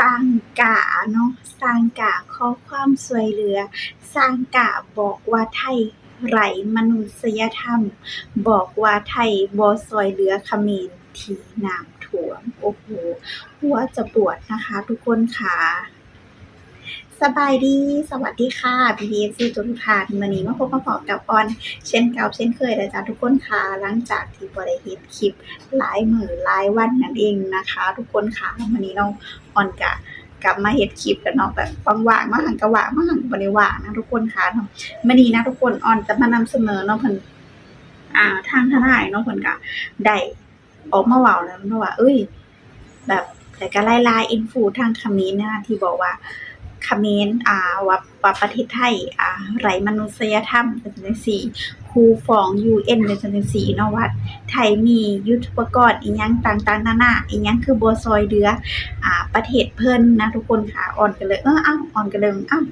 ร้างกาเนาะสร้างกาขอความช่วยเหลือสร้างกาบอกว่าไทยไร้มนุษยธรรมบอกว่าไทยบ่ช่วยเหลือเขมรที่น้ำท่วมโอ้โฮหัวจะปวดนะคะทุกคนค่ะสบายดีสวัสดีค่ะพี่ FC ทุกท่านมื้อนี้มาพบมาพอกับออนเช่นเก่าเช่นเคยเด้อจ้ะทุกคนค่ะหลังจากที่บ่ได้เฮ็ดคลิปหลายมื้อหลายวันนั่นเองนะคะทุกคนค่ะมื้อนี้เนาะออนก็กลับมาเฮ็ดคลิปแล้วเนาะแบบว่างๆมาหั้นก็ว่างมาหั้นก็บ่ได้ว่างนะทุกคนค่ะเนาะมื้อนี้นะทุกคนออนจะมานำเสนอเนาะเพิ่นทางทนายเนาะเพิ่นก็ได้ออกมาเว้าแล้วเนาะว่าแบบแล้วก็หลายๆอินฟลูทางเขมรนะคะที่บอกว่าเขมรว่าประเทศไทยไร้มนุษยธรรมเป็นจังซี่คู่ฟ้อง UN เป็นจังซี่เนาะว่าไทยมียุทโธปกรณ์อิหยังต่างๆนานาอิหยังคือบ่ช่วยเหลือประเทศเพิ่นนะทุกคนค่ะออนก็เลยอ้าวออนก็เลยอ้าว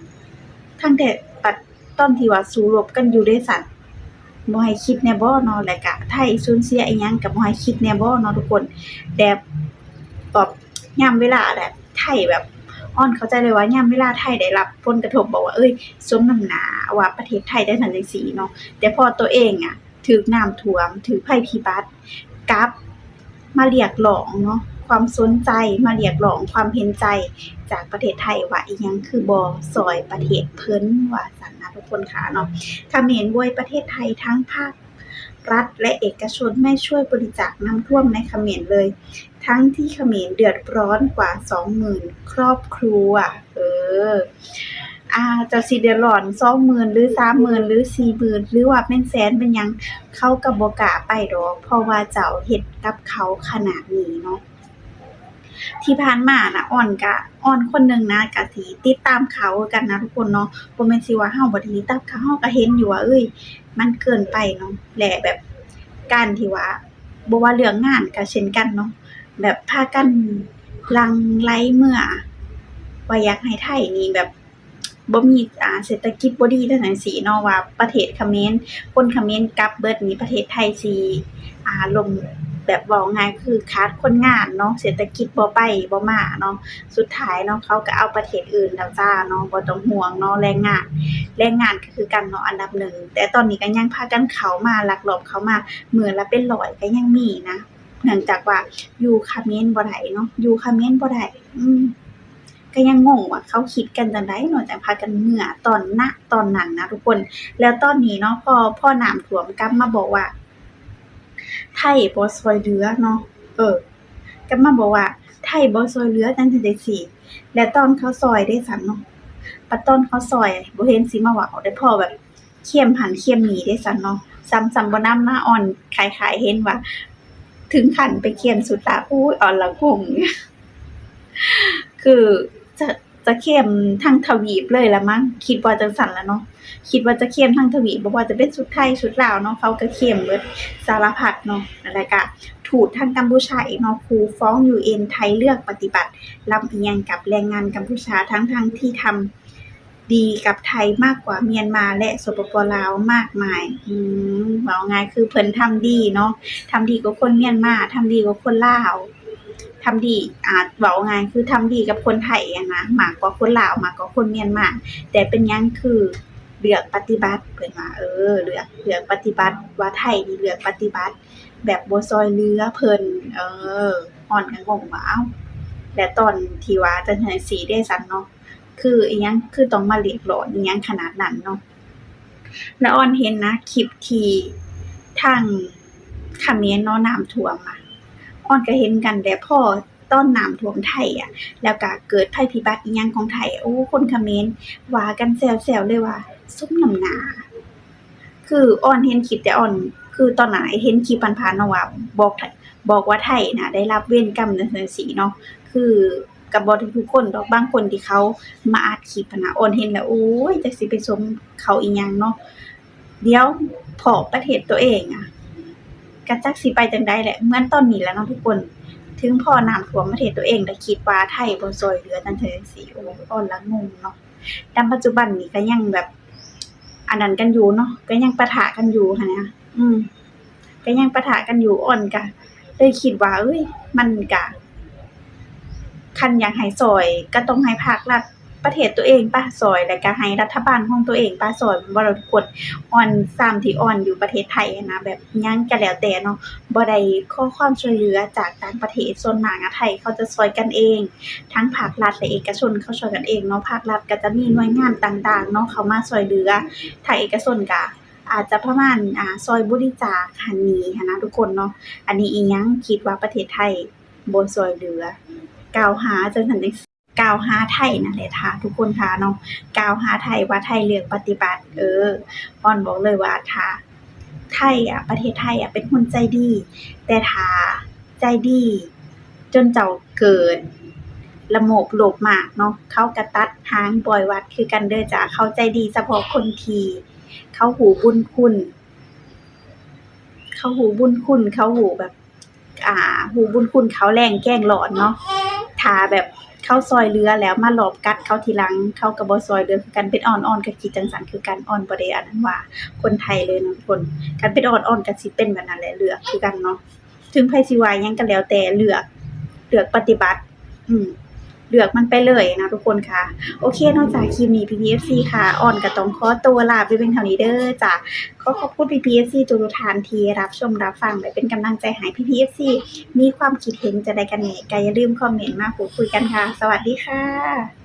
ทั้งแต่ปัดตอนที่ว่าสู้รบกันอยู่เดะซั้นบ่ให้คิดแหน่บ่เนาะแล้วก็ไทยสูญเสียอิหยังก็บ่ให้คิดแหน่บ่เนาะทุกคนแต่แบบยามเวลาแบบไทยแบบอ้อนเข้าใจเลยว่ายามเวลาไทยได้รับผลกระทบบอกว่าสมน้ำหน้าว่าประเทศไทยได้ซั่นจังซี่เนาะแต่พอตัวเองถูกน้ำท่วมถูกภัยพิบัติกลับมาเรียกร้องเนาะความสนใจมาเรียกร้องความเห็นใจจากประเทศไทยว่าอิหยังคือบ่ช่วยประเทศเพิ่นว่าซั่นนะทุกคนค่ะเนาะเขมรโวยประเทศไทยทั้งภาครัฐและเอกชนไม่ช่วยบริจาคน้ำท่วมในเขมรเลยทั้งที่เขมรเดือดร้อนกว่า 20,000 ครอบครัวเจ้าสิเดือดร้อน 20,000 หรือ 30,000 หรือ 40,000 หรือว่าเป็นแสนเป็นหยังเขาก็บ่กล้าไปดอกเพราะว่าเจ้าเฮ็ดกับเขาขนาดนี้เนาะที่ผ่านมาน่ะอ้อนคนหนึ่งนะก็สิติดตามข่าวคือกันนะทุกคนเนาะบ่แม่นสิว่าเราบ่ได้ติดตามข่าวเราก็เห็นอยู่ว่ามันเกินไปเนาะและแบบการที่ว่าบ่ว่าเรื่องงานก็เช่นกันเนาะแบบพากันหลั่งไหลเมื่อว่าอยากให้ไทยนี่แบบบ่มีเศรษฐกิจบ่ดีจังซี้เนาะว่าประเทศเขมรคนเขมรกลับเบิดนี่ประเทศไทยสิล่มแบบเว้าง่ายคือขาดคนงานเนาะเศรษฐกิจบ่ไปบ่มาเนาะสุดท้ายเนาะเขาก็เอาประเทศอื่นแล้วจ้าเนาะบ่ต้องห่วงเนาะแรงงานก็คือกันเนาะอันดับหนึ่งแต่ตอนนี้ก็ยังพากันเข้ามาลักลอบเข้ามามื้อละเป็นร้อยก็ยังมีนะเนื่องจากว่าอยู่เขมรบ่ได้เนาะอยู่เขมรบ่ได้ก็ยังงงว่าเขาคิดกันจั่งใดเนาะจังพากันเมื่อตอนนั้นนะทุกคนแล้วตอนนี้เนาะพอน้ำท่วมกลับมาบอกว่าไทยบ่ช่วยเหลือเนาะกลับมาบอกว่าไทยบ่ช่วยเหลือจั่งซั้นจั่งซี้แล้วตอนเขาช่วยเดะซั้นเนาะบัดตอนเขาช่วยบ่เห็นสิมาเว้าแต่พอแบบเคี่ยมหั้นเคี่ยมนี่เดะซั้นเนาะซ้ำบ่นำมาอ้อนคล้ายๆเห็นว่าถึงขั้นไปเคี่ยมสุดตาอุ๊ยอ้อนละงงคือจะเข้มทั้งทวีปเลยล่ะมั้งคิดว่าจังซั้นล่ะเนาะคิดว่าจะเข้มทั้งทวีปบ่ว่าจะเป็นชุดไทยชุดลาวเนาะเขาก็เข้มเบิดสารพัดเนาะแล้วก็ทูตทางกัมพูชาอีกเนาะขู่ฟ้อง UN ไทยเลือกปฏิบัติลำเอียงกับแรงงานกัมพูชาทั้งที่ทำดีกับไทยมากกว่าเมียนมาและสปป.ลาวมากมายเว้าง่ายคือเพิ่นทำดีเนาะทำดีกว่าคนเมียนมาทำดีกว่าคนลาวทำดีเว้าง่ายคือทำดีกับคนไทยนะมากกว่าคนลาวมากกว่าคนเมียนมาแต่เป็นหยังคือเลือกปฏิบัติเพิ่นว่าเลือกปฏิบัติว่าไทยนี่เลือกปฏิบัติแบบบ่ช่วยเหลือเพิ่นฮ้อนก็งงว่าอ้าวแล้วตอนที่ว่าจั่งซั้นจั่งซี้เดะซั้นเนาะคืออิหยังคือต้องมาเรียกร้องอิหยังขนาดนั้นเนาะแล้วอ้อนเห็นนะคลิปที่ทางเขมรเนาะน้ำท่วมอ้อนก็เห็นกันแต่พอตอนน้ำท่วมไทยแล้วก็เกิดภัยพิบัติอิหยังของไทยคนเขมรว่ากันแซวๆเลยว่าสมน้ำหน้าคืออ้อนเห็นคลิปแต่อ้อนคือตอนนั้นเห็นคลิปผ่านๆเนาะว่าบอกว่าไทยน่ะได้รับเวรกรรมจั่งซั้นจั่งซี้เนาะคือก็บ่ทุกๆคนดอกบางคนที่เขามาอัดคลิปหั้นน่ะอ้อนเห็นแล้วโอ๊ยจักสิไปชมเขาอิหยังเนาะเดี๋ยวพ้อประเทศตัวเองก็จักสิไปจั่งใดแหละเหมือนตอนนี้แหละเนาะทุกคนถึงพ้อน้ำท่วมประเทศตัวเองแต่คิดว่าไทยบ่ช่วยเหลือจั่งซั้นจั่งซี้อ้อนละงงเนาะแต่ปัจจุบันนี้ก็ยังแบบอันนั้นกันอยู่เนาะก็ยังปะทะกันอยู่หั้นนะก็ยังปะทะกันอยู่อ้อนก็เลยคิดว่ามันก็ คันอยากให้ช่วยก็ต้องให้ภาครัฐประเทศตัวเองป่ะช่วยแล้วก็ให้รัฐบาลของตัวเองป่ะช่วยบ่ล่ะทุกคนอ่อนซ้ำที่อ่อนอยู่ประเทศไทยหั้นนะแบบหยังก็แล้วแต่เนาะบ่ได้ขอความช่วยเหลือจากต่างประเทศส่วนมากอะไทยเขาจะช่วยกันเองทั้งภาครัฐและเอกชนเขาช่วยกันเองเนาะภาครัฐก็จะมีหน่วยงานต่างๆเนาะเข้ามาช่วยเหลือถ้าเอกชนก็อาจจะประมาณช่วยบริจาคหั้นนี้หั้นนะทุกคนเนาะอันนี้อิหยังคิดว่าประเทศไทยบ่ช่วยเหลือกล่าวหาจังซั่นจังซี้กล่าวหาไทยนั่นแหละค่ะทุกคนค่ะเนาะกล่าวหาไทยว่าไทยเลือกปฏิบัติอ้อนบอกเลยว่าถ้าไทยอะประเทศไทยอะเป็นคนใจดีแต่ถ้าใจดีจนเจ้าเกิดละโมบโลภมากเนาะเขาก็ตัดหางปล่อยวัดคือกันเด้อจ้ะเขาใจดีเฉพาะคนที่เขาหูบุญคุณเขาหูบุญคุณเขาหูแบบหูบุญคุณเขาแรงแกล้งหลอนเนาะถ้าแบบเขาช่วยเหลือแล้วมาลอบกัดเขาทีหลังเขาก็บ่ช่วยเหลือคือกันเป็นอ้อนๆก็คิดจั่งซั้นคือกันอ้อนบ่ได้อันนั้นว่าคนไทยเลยเนาะทุกคนคันเป็นอ้อนๆก็สิเป็นแบบนั้นแหละเลือกคือกันเนาะถึงไผสิว่าหยังก็แล้วแต่เลือกปฏิบัติอืมเลือกมันไปเลยนะทุกคนค่ะโอเคเนาะจ้ะคลิปนี้ PPFC ค่ะอ้อนก็ต้องขอตัวลาไปเพียงเท่านี้เด้อจ้ะขอขอบคุณ PPFC ทุกๆท่านที่รับชมรับฟังและเป็นกำลังใจให้ PPFC มีความคิดเห็นจั่งใดกันแหน่ก็อย่าลืมคอมเมนต์มาพูดคุยกันค่ะสวัสดีค่ะ